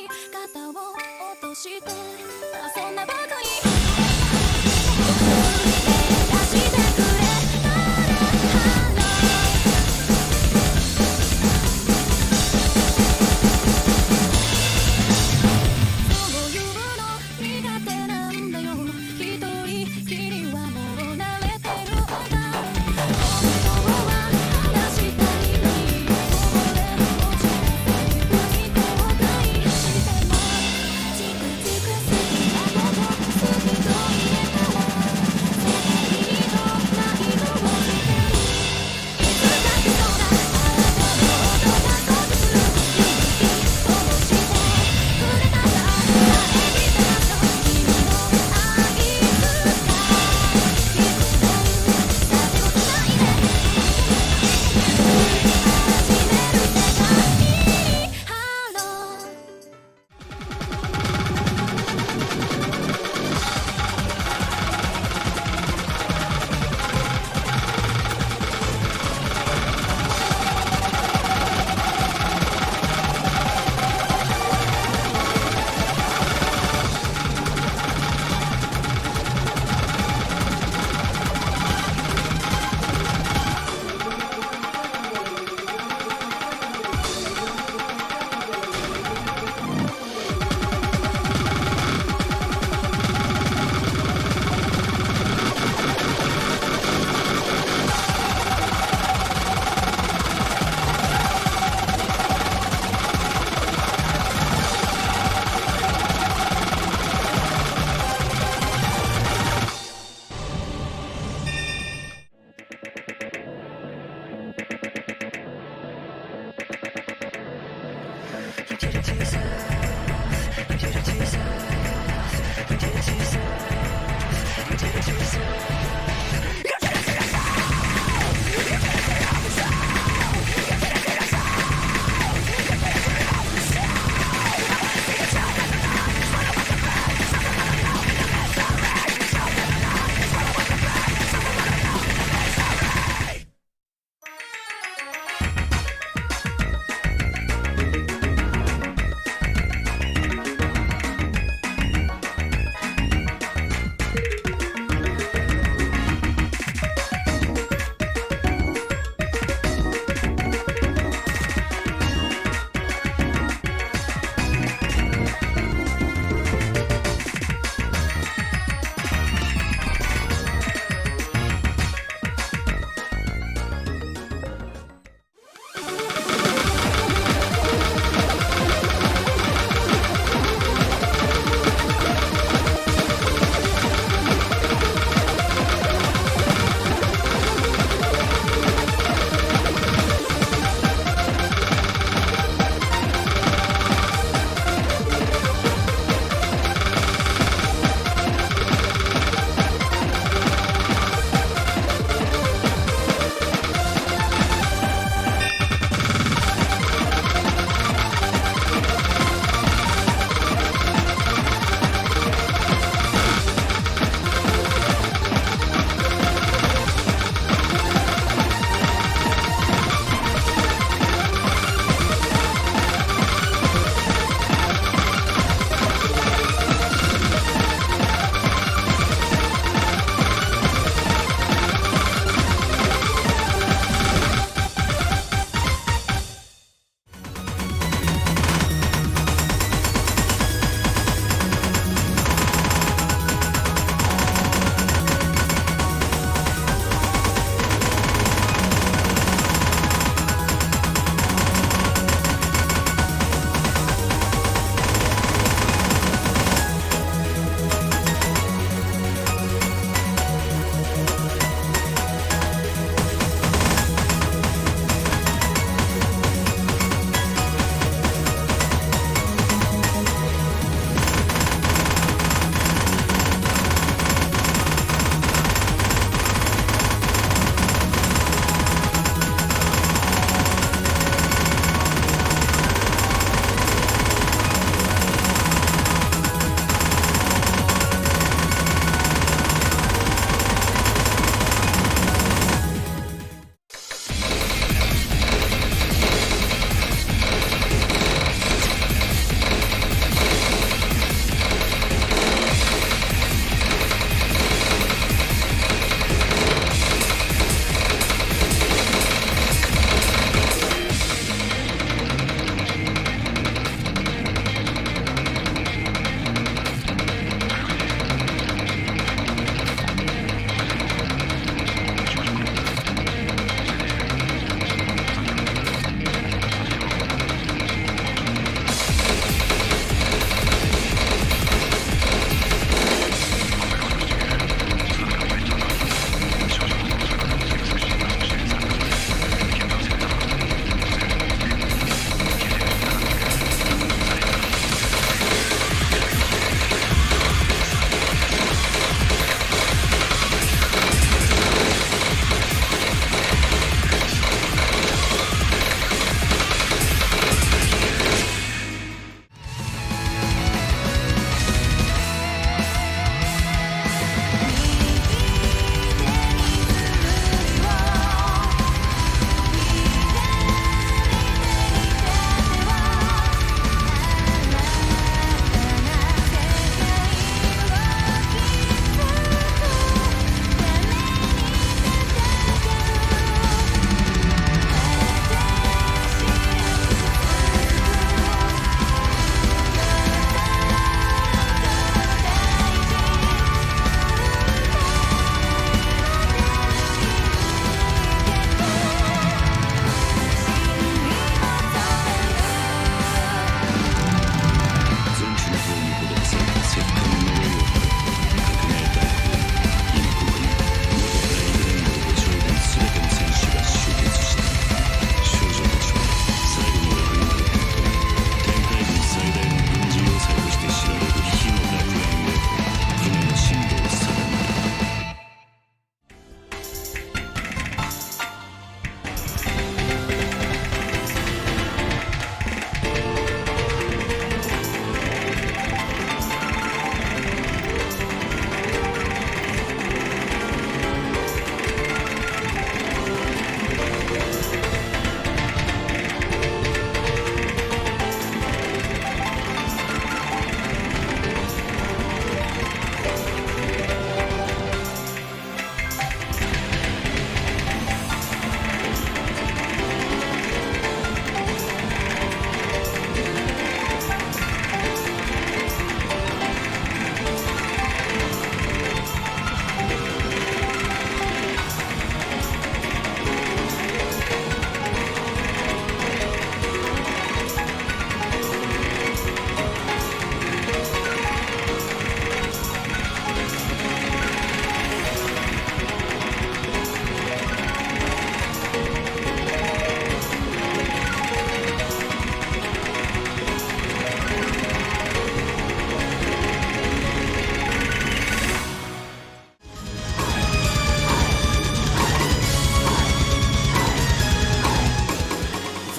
肩を落として、そんな僕に出してくれたらそういうの苦手なんだよ。一人きりはもう慣れてるんだ。本当は話したいのに、こぼれ落ちたセリフに後悔してもチクチク好きなこと好き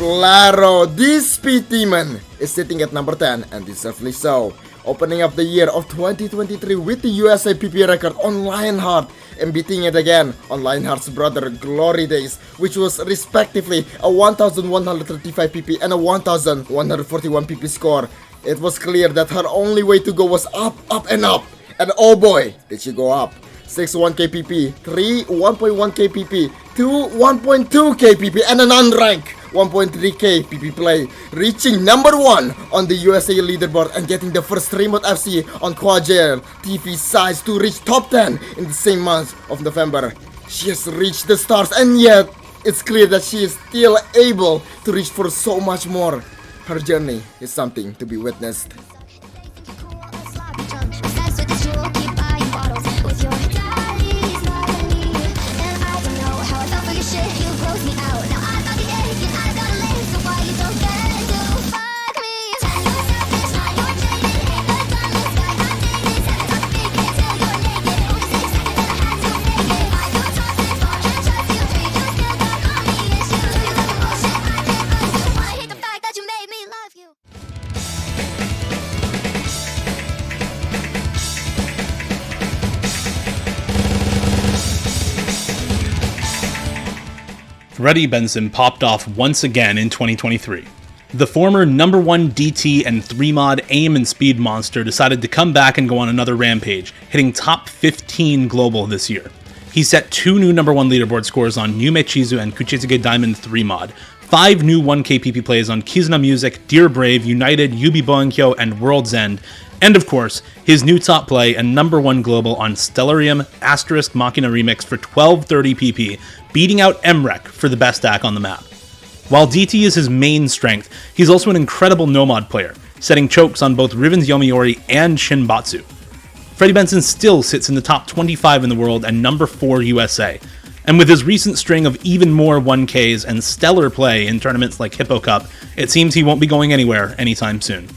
Claro, this speed demon is sitting at number 10, and deservedly so. Opening up the year of 2023 with the USA PP record on Lionheart, and beating it again on Lionheart's brother Glory Days, which was respectively a 1135 PP and a 1141 PP score. It was clear that her only way to go was up, up and up, and oh boy, did she go up. 6 1k PP, 3 1.1k PP, 2 1.2k PP, and an unranked 1.3k PP play, reaching number 1 on the USA leaderboard and getting the first remote FC on Quadjail TV size to reach top 10 in the same month of November. She has reached the stars, and yet it's clear that she is still able to reach for so much more. Her journey is something to be witnessed. Freddie Benson popped off once again in 2023. The former number 1 DT and 3-mod aim and speed monster decided to come back and go on another rampage, hitting top 15 global this year. He set 2 new number 1 leaderboard scores on Yume Chizu and Kuchisuke Diamond 3-mod, 5 new 1k PP plays on Kizuna Music, Dear Brave, United, Yubi Boenkyo, and World's End, and of course, his new top play and number 1 global on Stellarium Asterisk Machina Remix for 1230 PP, beating out Emrek for the best stack on the map. While DT is his main strength, he's also an incredible no-mod player, setting chokes on both Riven's Yomiuri and Shinbatsu. Freddie Benson still sits in the top 25 in the world and number 4 USA, and with his recent string of even more 1Ks and stellar play in tournaments like Hippo Cup, it seems he won't be going anywhere anytime soon.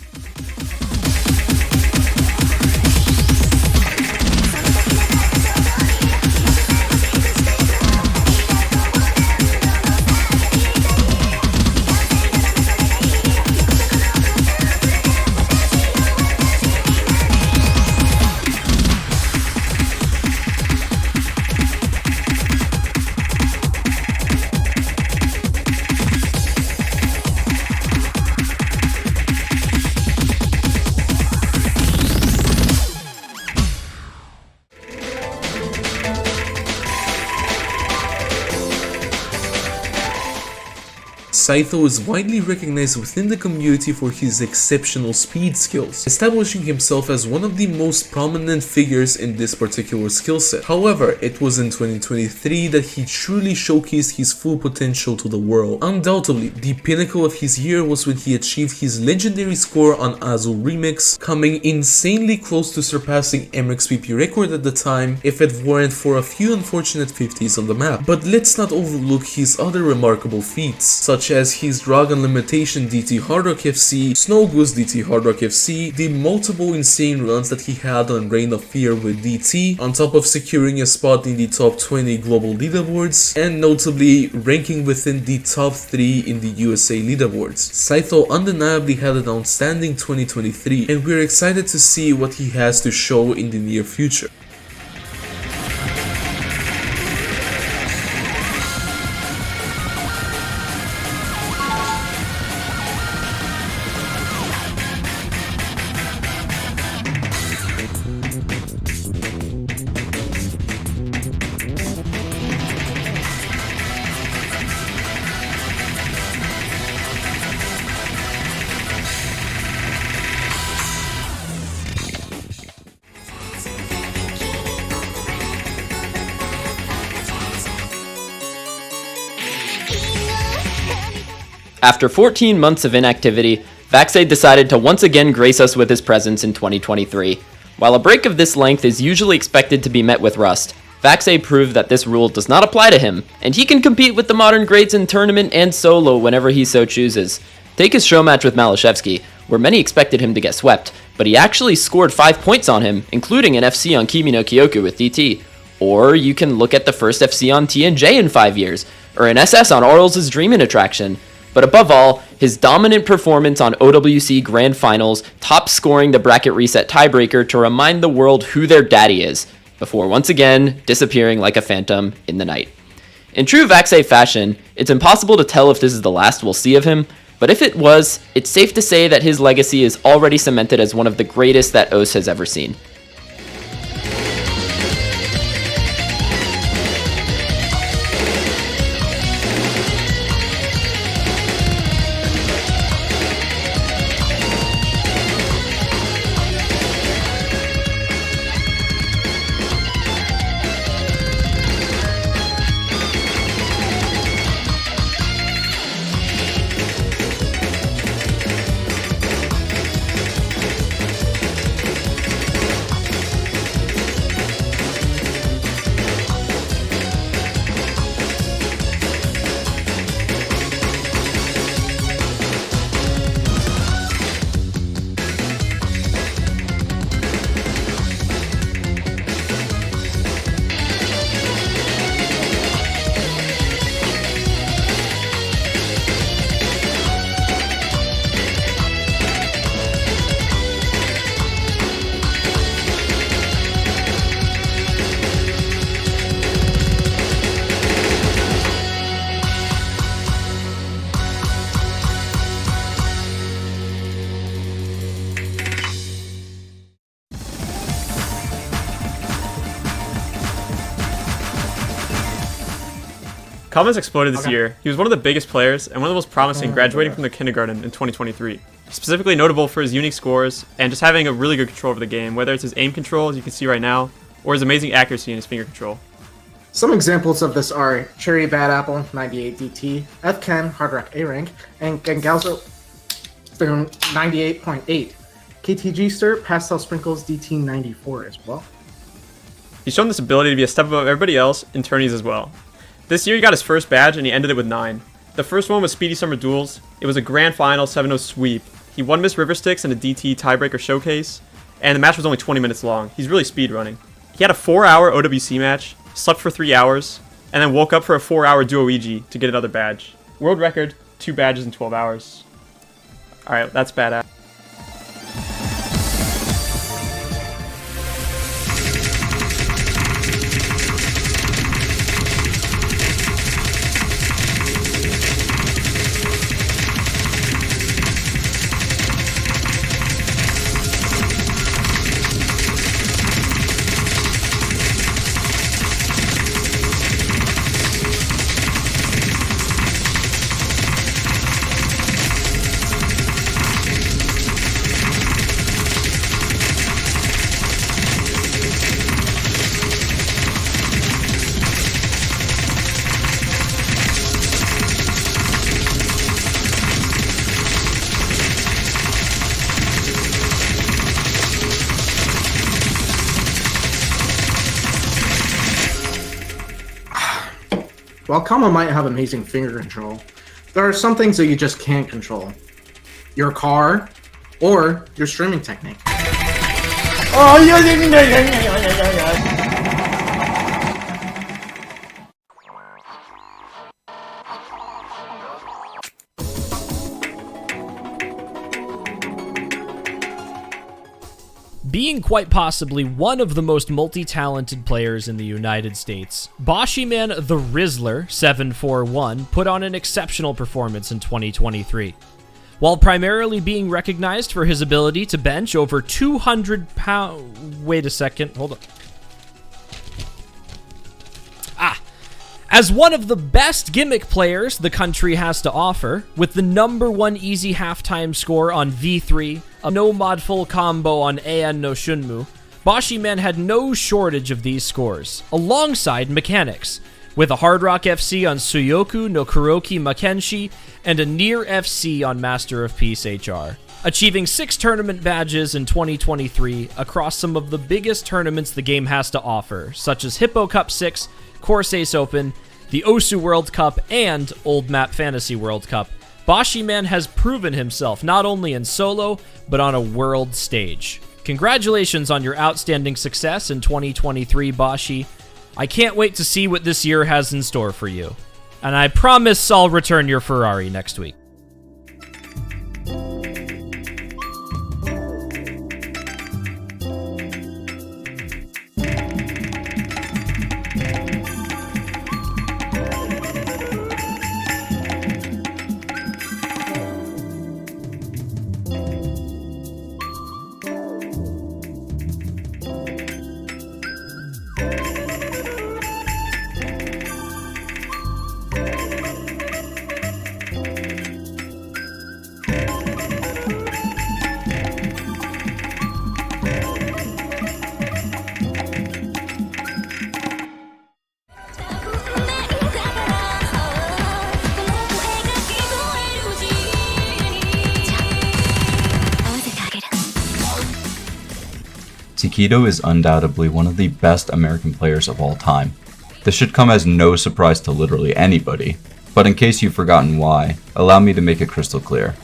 Saito is widely recognized within the community for his exceptional speed skills, establishing himself as one of the most prominent figures in this particular skill set. However, it was in 2023 that he truly showcased his full potential to the world. Undoubtedly, the pinnacle of his year was when he achieved his legendary score on Azul Remix, coming insanely close to surpassing Emrek's PP record at the time if it weren't for a few unfortunate 50s on the map. But let's not overlook his other remarkable feats, such as his Dragon Limitation DT Hard Rock FC, Snow Goose DT Hard Rock FC, the multiple insane runs that he had on Reign of Fear with DT, on top of securing a spot in the top 20 global leaderboards, and notably ranking within the top 3 in the USA leaderboards. Saito undeniably had an outstanding 2023, and we're excited to see what he has to show in the near future. After 14 months of inactivity, Vaxei decided to once again grace us with his presence in 2023. While a break of this length is usually expected to be met with rust, Vaxei proved that this rule does not apply to him, and he can compete with the modern greats in tournament and solo whenever he so chooses. Take his show match with Malashevsky, where many expected him to get swept, but he actually scored 5 points on him, including an FC on Kimi no Kyoku with DT. Or you can look at the first FC on TNJ in 5 years, or an SS on Orals' Dreamin' Attraction. but above all, his dominant performance on OWC Grand Finals, top scoring the bracket reset tiebreaker to remind the world who their daddy is, before once again disappearing like a phantom in the night. In true Vaxei fashion, it's impossible to tell if this is the last we'll see of him, but if it was, it's safe to say that his legacy is already cemented as one of the greatest that OS has ever seen. Comments exploded this year. He was one of the biggest players and one of the most promising graduating from the kindergarten in 2023. Specifically notable for his unique scores and just having a really good control over the game, whether it's his aim control, as you can see right now, or his amazing accuracy in his finger control. Some examples of this are Cherry Bad Apple 98 DT, Fken Hard Rock A rank, and Gengalzo 98.8. KTG Stir Pastel Sprinkles DT 94 as well. He's shown this ability to be a step above everybody else in tourneys as well. This year he got his first badge and he ended it with 9. The first one was Speedy Summer Duels. It was a grand final 7-0 sweep. He won Miss River Sticks in a DT tiebreaker showcase, and the match was only 20 minutes long. He's really speed running. He had a 4-hour OWC match, slept for 3 hours, and then woke up for a 4-hour Duo Ouija to get another badge. World record, 2 badges in 12 hours. Alright, that's badass. While Kama might have amazing finger control, there are some things that you just can't control. Your car, or your streaming technique. Being quite possibly one of the most multi-talented players in the United States, Boshiman the Rizzler 741 put on an exceptional performance in 2023. While primarily being recognized for his ability to bench over 200 pounds... Wait a second, hold on. As one of the best gimmick players the country has to offer, with the #1 easy halftime score on V3, a no-mod full combo on AN no Shunmu, Boshiman had no shortage of these scores, alongside mechanics, with a Hard Rock FC on Suyoku no Kuroki Makenshi and a Near FC on Master of Peace HR, achieving 6 tournament badges in 2023 across some of the biggest tournaments the game has to offer, such as Hippo Cup 6, Course Ace Open, the Osu World Cup, and Old Map Fantasy World Cup. Boshiman has proven himself not only in solo, but on a world stage. Congratulations on your outstanding success in 2023, Boshi. I can't wait to see what this year has in store for you. And I promise I'll return your Ferrari next week. Takedo is undoubtedly one of the best American players of all time. This should come as no surprise to literally anybody, but in case you've forgotten why, allow me to make it crystal clear.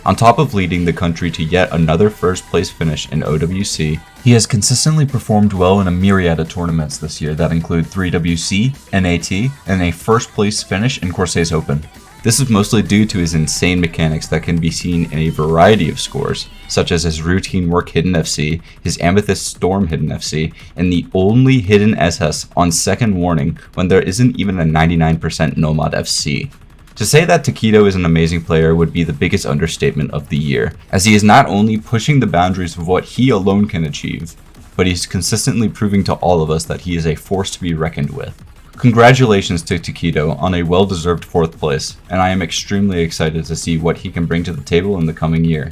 On top of leading the country to yet another first place finish in OWC, he has consistently performed well in a myriad of tournaments this year that include 3WC, NAT, and a first place finish in Corsair's Open. This is mostly due to his insane mechanics that can be seen in a variety of scores, such as his routine work hidden FC, his Amethyst Storm hidden FC, and the only hidden SS on second warning when there isn't even a 99% no-mod FC. To say that Takedo is an amazing player would be the biggest understatement of the year, as he is not only pushing the boundaries of what he alone can achieve, but he's consistently proving to all of us that he is a force to be reckoned with. Congratulations to Takedo on a well-deserved 4th place, and I am extremely excited to see what he can bring to the table in the coming year.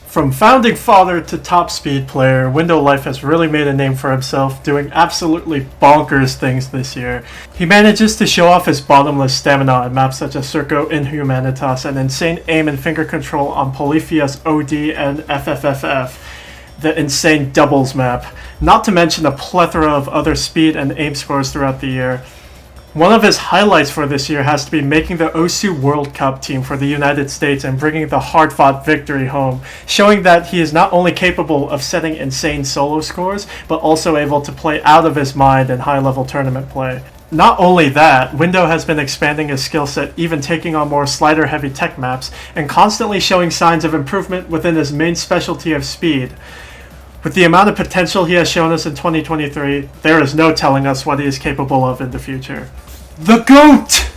From founding father to top speed player, Window Life has really made a name for himself, doing absolutely bonkers things this year. He manages to show off his bottomless stamina on maps such as Circo Inhumanitas and insane aim and finger control on Polyphia's OD and FFFF, the insane doubles map, not to mention a plethora of other speed and aim scores throughout the year. One of his highlights for this year has to be making the OSU World Cup team for the United States and bringing the hard-fought victory home, showing that he is not only capable of setting insane solo scores, but also able to play out of his mind in high-level tournament play. Not only that, Window has been expanding his skill set, even taking on more slider-heavy tech maps, and constantly showing signs of improvement within his main specialty of speed. With the amount of potential he has shown us in 2023, there is no telling us what he is capable of in the future. The GOAT!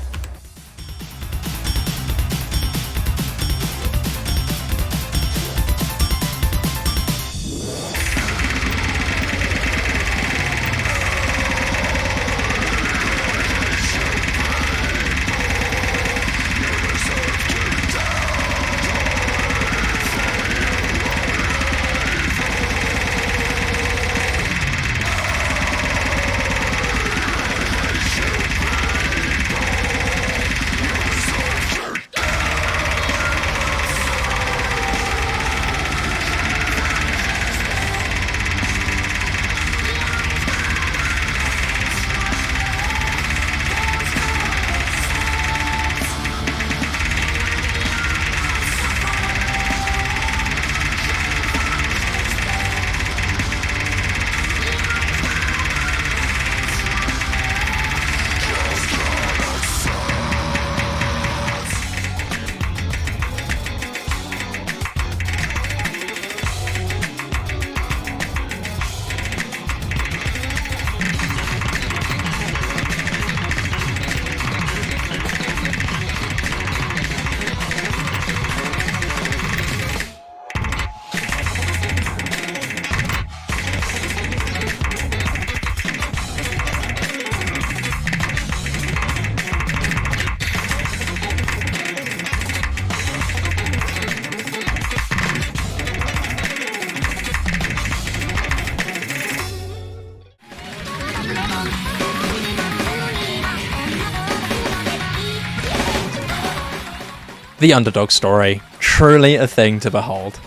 The underdog story, truly a thing to behold.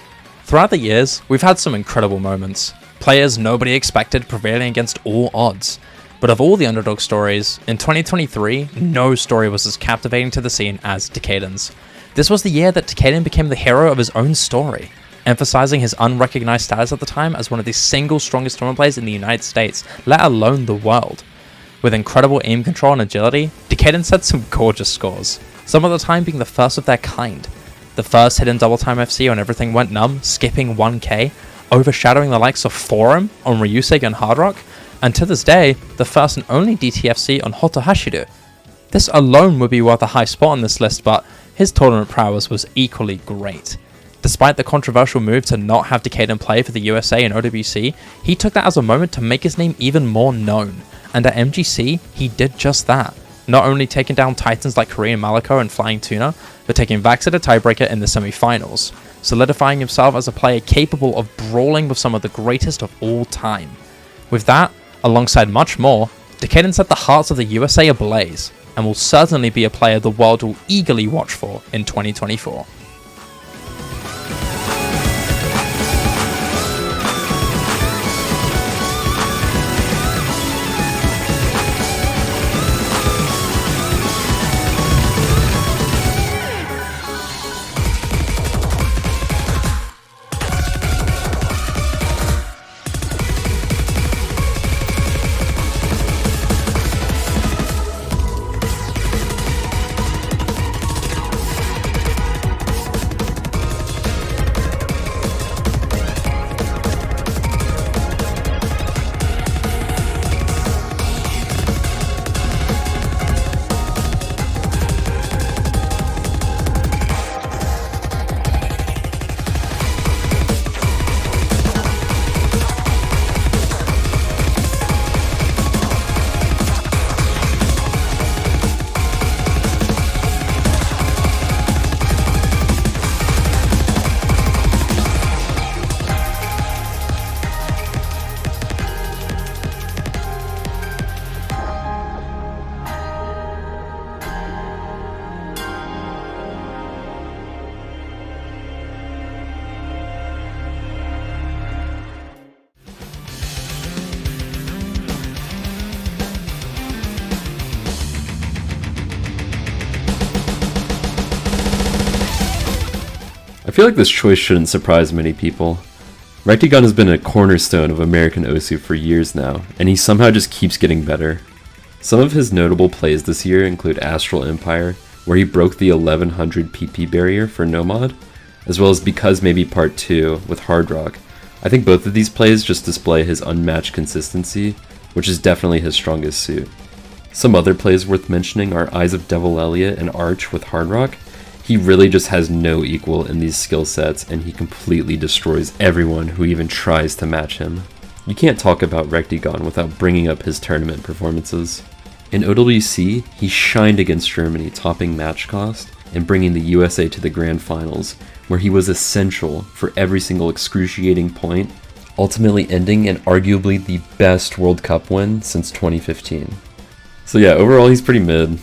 Throughout the years, we've had some incredible moments. Players nobody expected prevailing against all odds. But of all the underdog stories, in 2023, no story was as captivating to the scene as Decaden's. This was the year that Decaden became the hero of his own story, emphasizing his unrecognized status at the time as one of the single strongest tournament players in the United States, let alone the world. With incredible aim control and agility, Decaden set some gorgeous scores, some of the time being the first of their kind. the first hidden double time FC when everything went numb, skipping 1k, overshadowing the likes of Forum on Ryuseg and Hard Rock, and to this day, the first and only DTFC on Hoto Hashido. This alone would be worth a high spot on this list, but his tournament prowess was equally great. Despite the controversial move to not have Decade play for the USA and OWC, he took that as a moment to make his name even more known, and at MGC, he did just that. Not only taking down titans like Korean Malako and Flying Tuna, but taking Vax at a tiebreaker in the semi-finals, solidifying himself as a player capable of brawling with some of the greatest of all time. With that, alongside much more, Decade set the hearts of the USA ablaze, and will certainly be a player the world will eagerly watch for in 2024. I feel like this choice shouldn't surprise many people. Rectigon has been a cornerstone of American Osu for years now, and he somehow just keeps getting better. Some of his notable plays this year include Astral Empire, where he broke the 1100 PP barrier for Nomad, as well as Because Maybe Part 2 with Hard Rock. I think both of these plays just display his unmatched consistency, which is definitely his strongest suit. Some other plays worth mentioning are Eyes of Devil Elliot and Arch with Hard Rock. He really just has no equal in these skill sets, and he completely destroys everyone who even tries to match him. You can't talk about Rectigon without bringing up his tournament performances. In OWC, he shined against Germany, topping match cost and bringing the USA to the grand finals, where he was essential for every single excruciating point, ultimately ending in arguably the best World Cup win since 2015. So yeah, overall he's pretty mid.